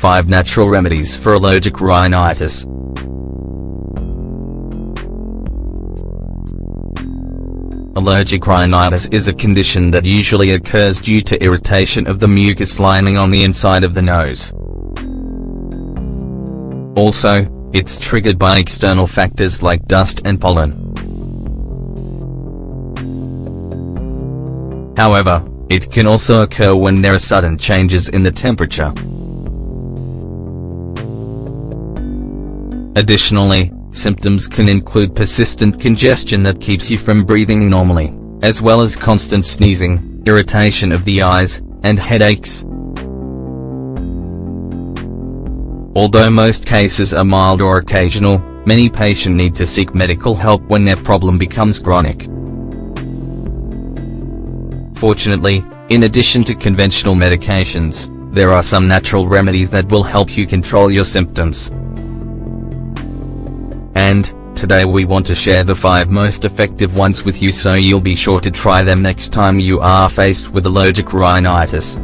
5 natural remedies for allergic rhinitis. Allergic rhinitis is a condition that usually occurs due to irritation of the mucus lining on the inside of the nose. Also, it's triggered by external factors like dust and pollen. However, it can also occur when there are sudden changes in the temperature. Additionally, symptoms can include persistent congestion that keeps you from breathing normally, as well as constant sneezing, irritation of the eyes, and headaches. Although most cases are mild or occasional, many patients need to seek medical help when their problem becomes chronic. Fortunately, in addition to conventional medications, there are some natural remedies that will help you control your symptoms. And today we want to share the 5 most effective ones with you, so you'll be sure to try them next time you are faced with allergic rhinitis.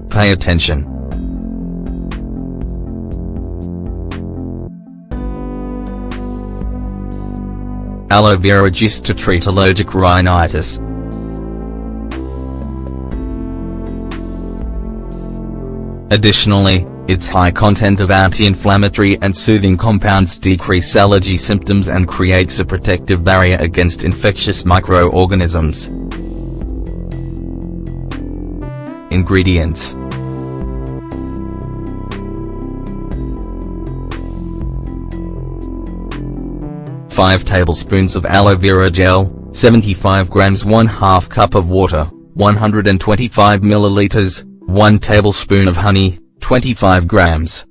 Pay attention. Aloe vera juice to treat allergic rhinitis. Additionally, its high content of anti-inflammatory and soothing compounds decrease allergy symptoms and creates a protective barrier against infectious microorganisms. Ingredients: (5 tablespoons of aloe vera gel, 75 grams, 1/2 cup of water, 125 milliliters, 1 tablespoon of honey, 25 grams.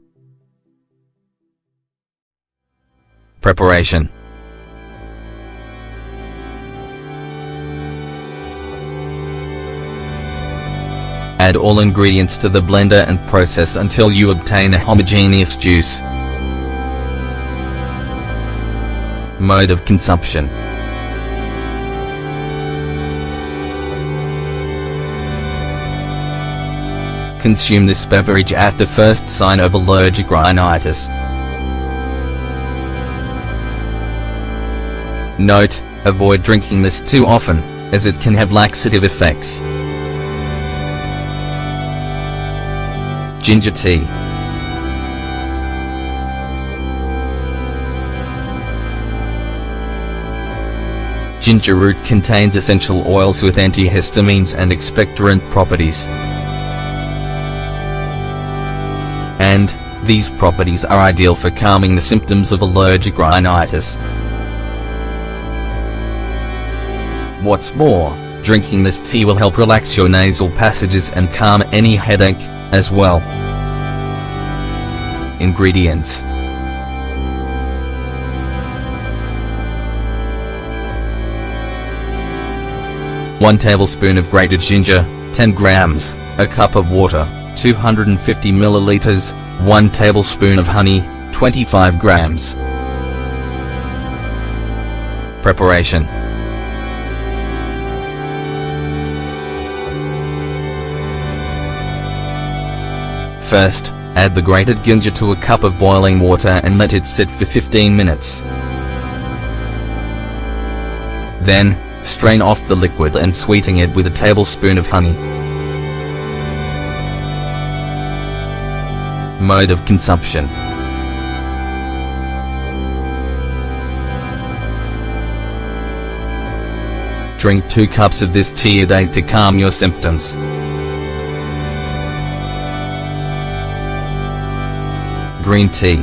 Preparation. Add all ingredients to the blender and process until you obtain a homogeneous juice. Mode of consumption. Consume this beverage at the first sign of allergic rhinitis. Note: avoid drinking this too often, as it can have laxative effects. Ginger tea. Ginger root contains essential oils with antihistamines and expectorant properties. And these properties are ideal for calming the symptoms of allergic rhinitis. What's more, drinking this tea will help relax your nasal passages and calm any headache, as well. Ingredients: (1 tablespoon of grated ginger, 10 grams, a cup of water, 250 milliliters, 1 tablespoon of honey, 25 grams. Preparation. First, add the grated ginger to a cup of boiling water and let it sit for 15 minutes. Then, strain off the liquid and sweeten it with a tablespoon of honey. Mode of consumption. Drink 2 cups of this tea a day to calm your symptoms. Green tea.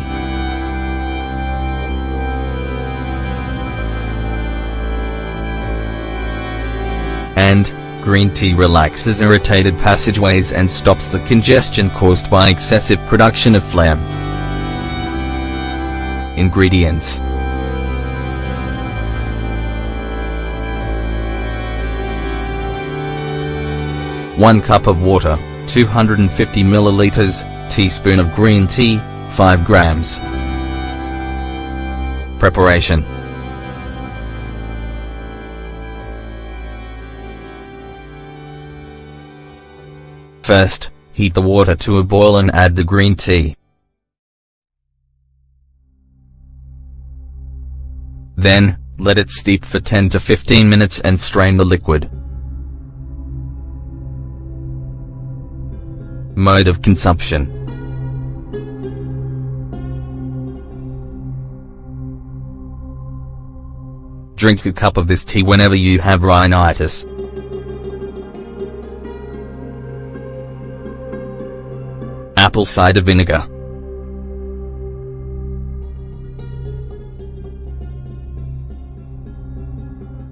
And green tea relaxes irritated passageways and stops the congestion caused by excessive production of phlegm. Ingredients: 1 cup of water, 250 milliliters, teaspoon of green tea, 5 grams. Preparation. First, Heat the water to a boil and add the green tea. Then, let it steep for 10 to 15 minutes and strain the liquid. Mode of consumption. Drink a cup of this tea whenever you have rhinitis. Apple cider vinegar.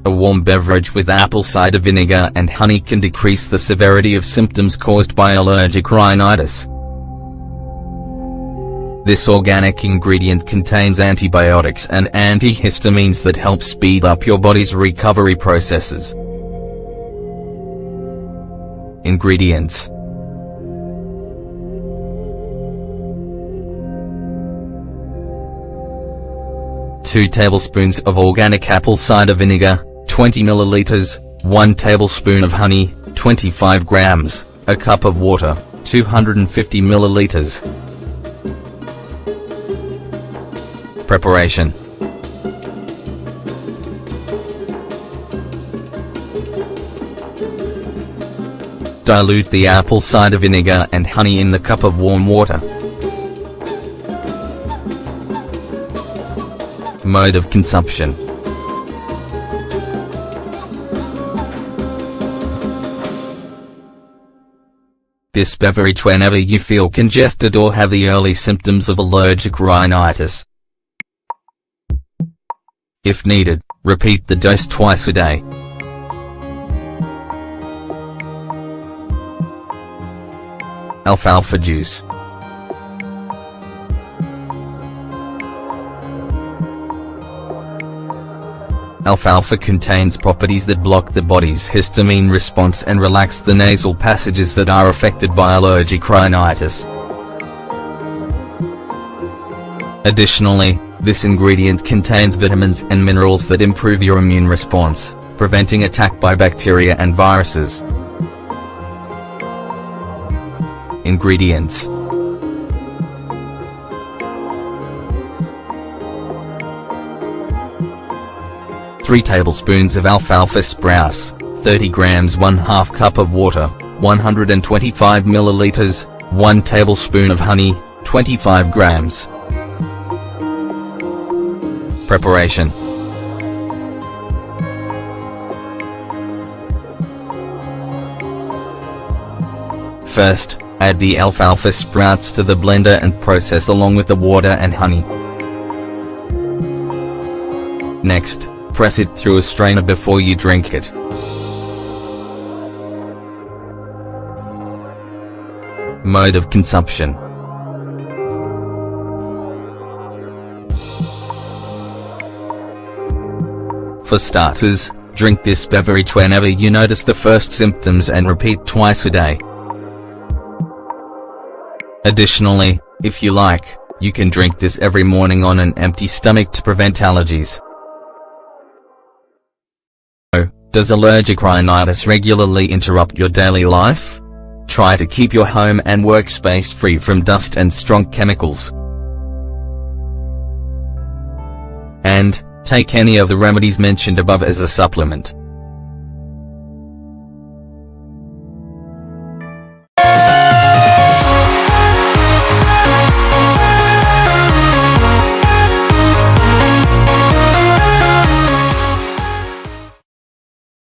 A warm beverage with apple cider vinegar and honey can decrease the severity of symptoms caused by allergic rhinitis. This organic ingredient contains antibiotics and antihistamines that help speed up your body's recovery processes. Ingredients: 2 tablespoons of organic apple cider vinegar, 20 milliliters, 1 tablespoon of honey, 25 grams, a cup of water, 250 milliliters. Preparation. Dilute the apple cider vinegar and honey in the cup of warm water. Mode of consumption. This beverage whenever you feel congested or have the early symptoms of allergic rhinitis. If needed, repeat the dose twice a day. Alfalfa juice. Alfalfa contains properties that block the body's histamine response and relax the nasal passages that are affected by allergic rhinitis. Additionally, this ingredient contains vitamins and minerals that improve your immune response, preventing attack by bacteria and viruses. Ingredients: 3 tablespoons of alfalfa sprouts, 30 grams 1/2 cup of water, 125 milliliters, 1 tablespoon of honey, 25 grams. Preparation. First, add the alfalfa sprouts to the blender and process along with the water and honey. Next, press it through a strainer before you drink it. Mode of consumption. For starters, drink this beverage whenever you notice the first symptoms and repeat twice a day. Additionally, if you like, you can drink this every morning on an empty stomach to prevent allergies. Does allergic rhinitis regularly interrupt your daily life? Try to keep your home and workspace free from dust and strong chemicals. And take any of the remedies mentioned above as a supplement.